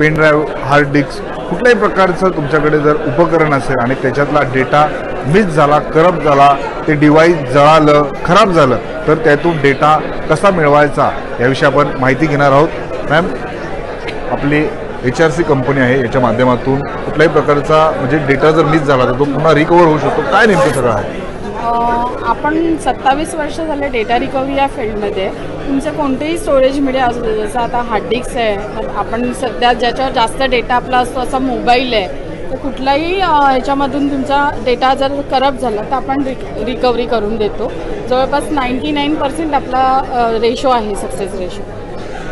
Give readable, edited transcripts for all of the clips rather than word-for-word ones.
Pen drive, hard disk, कुठल्याही प्रकारचं तुमच्याकडे जर उपकरण असेल आणि त्याच्यातला डेटा मिस झाला, करप्ट झाला, ते डिव्हाइस जळालं, खराब झालं, तर त्यातून डेटा कसा मिळवायचा याविषयी आपण माहिती घेणार आहोत। मॅम, आपली HRC कंपनी आहे, याच्या माध्यमातून कुठल्याही प्रकारचा म्हणजे डेटा जर मिस झाला तर तो पुन्हा रिकवर होऊ शकतो, काय नेमकं सगळं आहे? आपण 27 वर्ष झाले डेटा रिकव्हरी या फील्डमध्ये। तुमचं कोणतेही स्टोरेज मीडिया असू दे, जसं आता हार्ड डिस्क आहे, आपण सध्या ज्याच्यावर जास्त डेटा आपला असतो असा मोबाईल आहे, तर कुठलाही ह्याच्यामधून तुमचा डेटा जर करप्ट झाला तर आपण रिकव्हरी करून देतो। जवळपास 99% आपला रेशो आहे, सक्सेस रेशो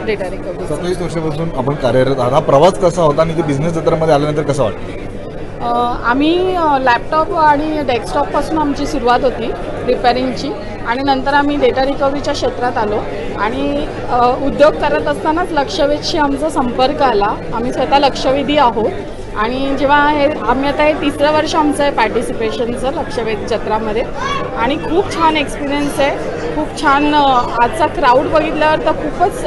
डेटा रिकव्हरी। 27 वर्षापासून आपण कार्यरत आहात, हा प्रवास कसा होता आणि बिझनेस क्षेत्रामध्ये आल्यानंतर कसं वाटतं? आम्ही लॅपटॉप आणि डेस्कटॉपपासून आमची सुरुवात होती रिपेअरिंगची, आणि नंतर आम्ही डेटा रिकव्हरीच्या क्षेत्रात आलो आणि उद्योग करत असतानाच लक्षवेधशी आमचा संपर्क आला। आम्ही स्वतः लक्षवेधी आहोत आणि जेव्हा आम्ही आता हे 3रं वर्ष आमचं आहे पार्टिसिपेशनचं लक्षवेध जत्रामध्ये, आणि खूप छान एक्सपिरियन्स आहे, खूप छान। आजचा क्राऊड बघितल्यावर तर खूपच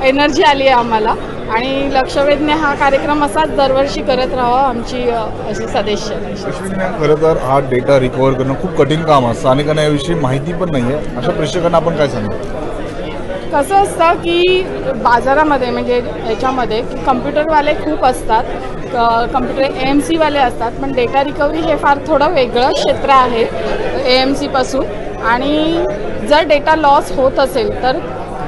एनर्जी आली आहे आम्हाला, आणि लक्षवेधने हा कार्यक्रम असाच दरवर्षी करत राहावा आमची अशी सदस्य। खरं तर हा डेटा रिकवर करणं खूप कठीण काम असतं, अनेकांना याविषयी माहिती पण नाही आहे, अशा प्रेक्षकांना आपण काय सांगू? कसं असतं की बाजारामध्ये म्हणजे ह्याच्यामध्ये की कम्प्युटरवाले खूप असतात, कम्प्युटर AMC वाले असतात, पण डेटा रिकव्हरी हे फार थोडं वेगळं क्षेत्र आहे AMC पासून। आणि जर डेटा लॉस होत असेल तर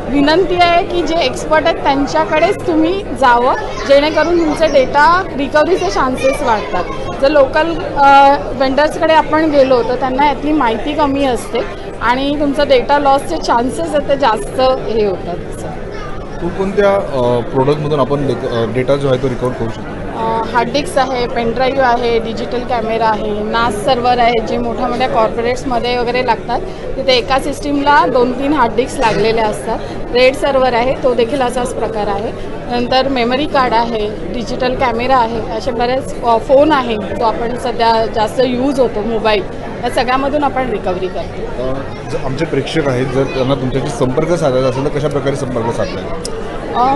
विनंती आहे की जे एक्सपर्ट आहेत त्यांच्याकडेच तुम्ही जावं, जेणेकरून तुमचे डेटा रिकव्हरीचे चान्सेस वाढतात। जर लोकल वेंडर्सकडे आपण गेलो तर त्यांना यातली माहिती कमी असते आणि तुमचं डेटा लॉसचे चान्सेस आहेत ते जास्त हे होतात। कोणत्या प्रोडक्टमधून आपण डेटा जो आहे तो रिकवर करू शकतो? हार्ड डिस्क आहे, पेनड्राईव्ह आहे, डिजिटल कॅमेरा आहे, नास सर्व्हर आहे, जे मोठ्या मोठ्या कॉर्पोरेट्समध्ये वगैरे लागतात, तिथे एका सिस्टीमला 2-3 हार्ड डिस्क लागलेले असतात। रेड सर्व्हर आहे, तो देखील असाच प्रकार आहे। नंतर मेमरी कार्ड आहे, डिजिटल कॅमेरा आहे, असे बरेच फोन आहे जो आपण सध्या जास्त यूज होतो मोबाईल, या सगळ्यामधून आपण रिकव्हरी करतो। जर आमचे प्रेक्षक आहेत, जर त्यांना तुमच्याशी संपर्क साधायचा असेल तर कशा प्रकारे संपर्क साधता?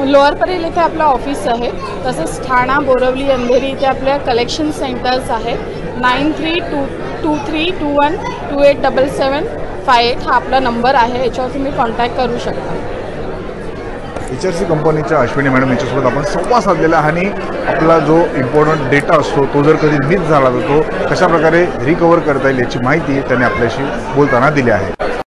लोअर परेल इथे आपलं ऑफिस आहे, तसंच ठाणा, बोरवली, अंधेरी इथे आपल्या कलेक्शन सेंटर्स आहेत। 932321287758 हा आपला नंबर आहे, याच्यावर तुम्ही कॉन्टॅक्ट करू शकता। HRC कंपनीच्या अश्विनी मॅडम यांच्यासोबत आपण संवाद साधलेला आहे आणि आपला जो इम्पॉर्टंट डेटा असतो तो जर कधी मिस झाला तर तो कशा प्रकारे रिकवर करता येईल याची माहिती त्यांनी आपल्याशी बोलताना दिली आहे।